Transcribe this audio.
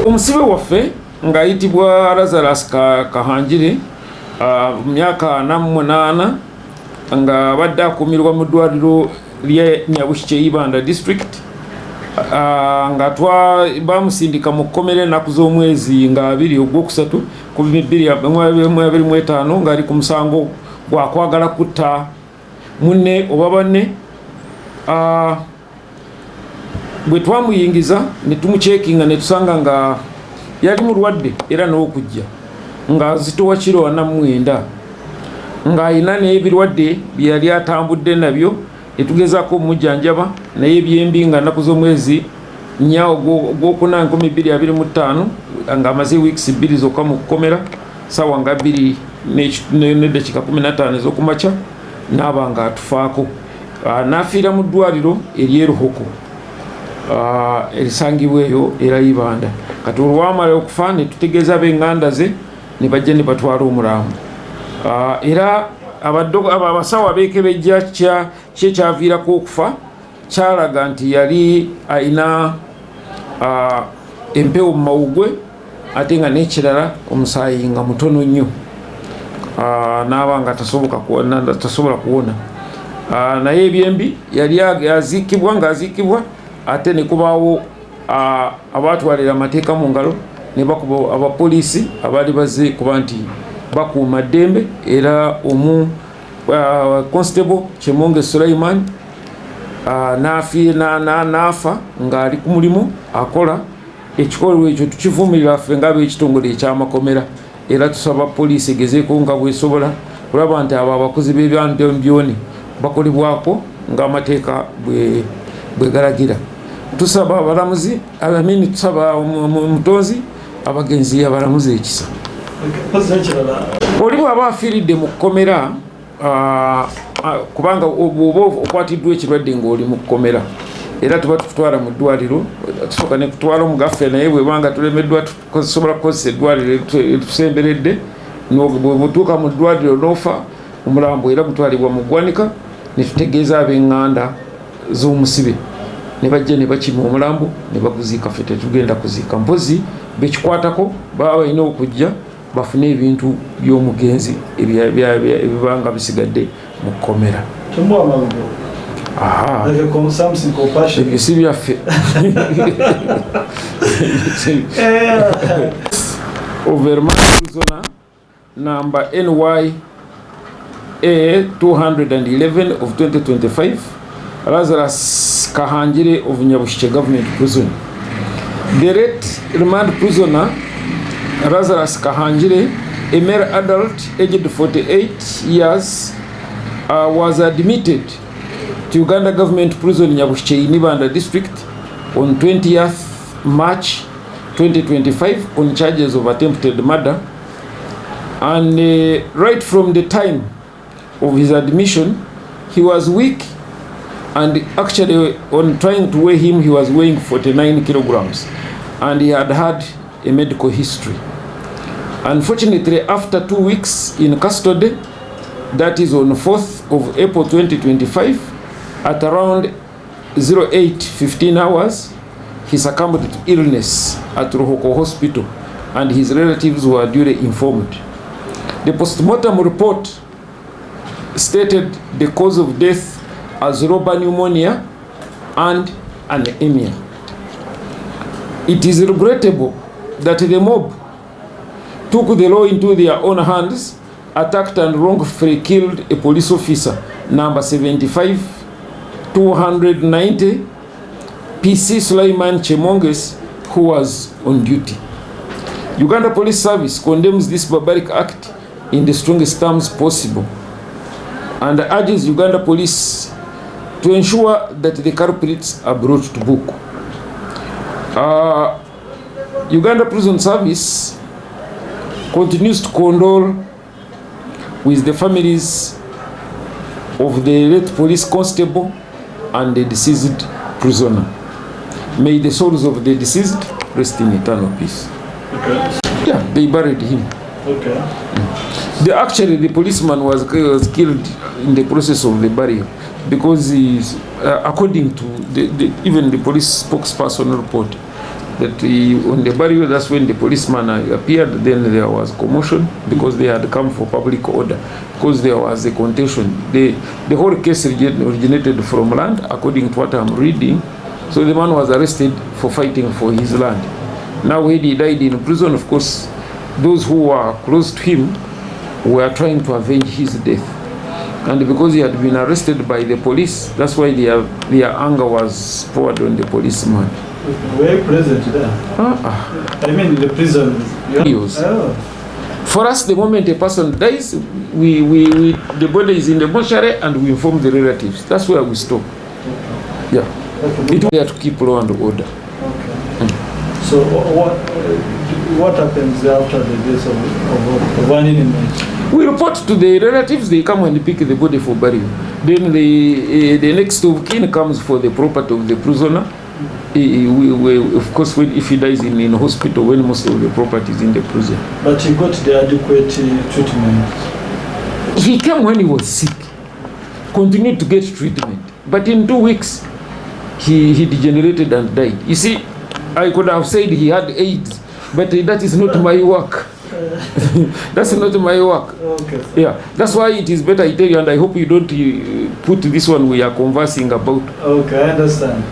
Omusibe waffe ng'ayitibwa Lazarus Kahanjire myaka 48 nga abadde akuumirwa mu ddwaliro lya Nyabushikye Ibanda district nga bamusindika mu kkomera ennaku z'omwezi nga 2 Ogwokusatu 2025 ng'ali ku musango gwa kwagala kutta munne oba banne. Bwe twamuyingiza ne tumucekinga ne tusanga nga yali mulwadde era n'okujja nga zitowa kiro 49 nga ayina n'ebirwadde bye yali atambudde nabyo etugezaako omujjanjaba naye ebyembi nga nnaku z'omwezi 4 Ogwokuna 2025 nga amaze weeks 2 zokka mu kkomera sawa nga 2 n'eddakiika 15 ez'okumakya n'aba nga atufaako n'afiira mu ddwaliro ery'eruhoko erisangibwa eyo era Ibanda. Kati olwamala okufa ne tutegeeza b'enganda ze ne bajja ne batwala omulambo era abasawo abeekebejja kyekyaaviirako okufa kyalaga nti yali alina empewo mu mawugwe ate nga n'ekirala omusaayi nga mutono nnyo n'aba nga tasobola kuwona naye ebyembi yali aziikibwa ng'aziikibwa ate ne kubaawo abaatwalira amateeka mu ngalo ne bakuba abapoliisi abaali bazze kuba nti bakuuma ddembe era constable Kyemonge Sulaiman n'afa ng'ali ku mulimu akola ekikolwa ekyo tukivumirira ffe ng'ab'ekitongole eky'amakomera era tusaba poliisi egezeeko nga bwesobola kulaba nti abo abakozi b'ebyambyoni bakolebwako ng'amateeka bwe galagira. Tusaba abalamuzi tusaba omutonzi abagenzi abalamuzi ekisa. Oli bw'aba afiiridde mu kkomera kubanga oba okwatiddwa ekirwadde ng'oli mu kkomera era tuba tukutwala mu ddwaliro tusooka ne kutwala omugaffe naye bwebanga tulemeddwa tusobola kukozesa eddwaliro eritusemberedde bwebutuuka mu ddwaliro n'ofa omulambo era gutwalibwa mu ggwanika ne tutegeeza ab'enganda z'omusibe ne bajja ne bakima omulambo ne baguziika ffe tetugenda kuziika mpozi bekikwatako baba balina okujja bafune ebintu by'omugenzi ebibanga bisigadde mu kkomera. Ebyo si byaffe. Overman prisoner number NYA 211 of 2025 Lazarus Kahanjire of Nyabushikye Government Prison. The late remand prisoner Lazarus Kahanjire, a male adult aged 48 years, was admitted to Uganda Government Prison Nyabushikye in Ibanda District on 20th March 2025 on charges of attempted murder. And right from the time of his admission, he was weak, and actually on trying to weigh him, he was weighing 49 kilograms, and he had had a medical history. Unfortunately, after 2 weeks in custody, that is on 4th of April 2025, at around 08:15 hours, he succumbed to illness at Ruhoko Hospital, and his relatives were duly informed. The postmortem report stated the cause of death as rubber pneumonia and anemia. It is regrettable that the mob took the law into their own hands, attacked and wrongfully killed a police officer, number 75-290, PC Sulaiman Kyemonge, who was on duty. Uganda Police Service condemns this barbaric act in the strongest terms possible and urges Uganda Police to ensure that the culprits are brought to book. Uganda Prison Service continues to condole with the families of the late police constable and the deceased prisoner. May the souls of the deceased rest in eternal peace. Okay. Yeah, they buried him. Okay. Actually, the policeman was killed in the process of the burial because according to even the police spokesperson report, that on the burial, that's when the policeman appeared. Then there was commotion because they had come for public order, because there was a contention. The whole case originated from land, according to what I'm reading. So the man was arrested for fighting for his land. Now when he died in prison, of course, those who were close to him were trying to avenge his death. And because he had been arrested by the police, that's why their anger was poured on the policeman. Were you present there? I mean, the prison. For us, the moment a person dies, the body is in the mortuary and we inform the relatives. That's where we stop. Yeah. Okay. It was there to keep law and order. Okay. So what happens after the death of one inmate? We report to the relatives. They come and pick the body for burial. Then the next of kin comes for the property of the prisoner. Of course, if he dies in hospital, when most of the property is in the prison. But he got the adequate treatment. He came when he was sick, continued to get treatment, but in 2 weeks he degenerated and died. You see, I could have said he had AIDS, but that is not my work. That's not my work. Okay. Yeah, that's why it is better I tell you, and I hope you don't put this one we are conversing about. Okay, I understand.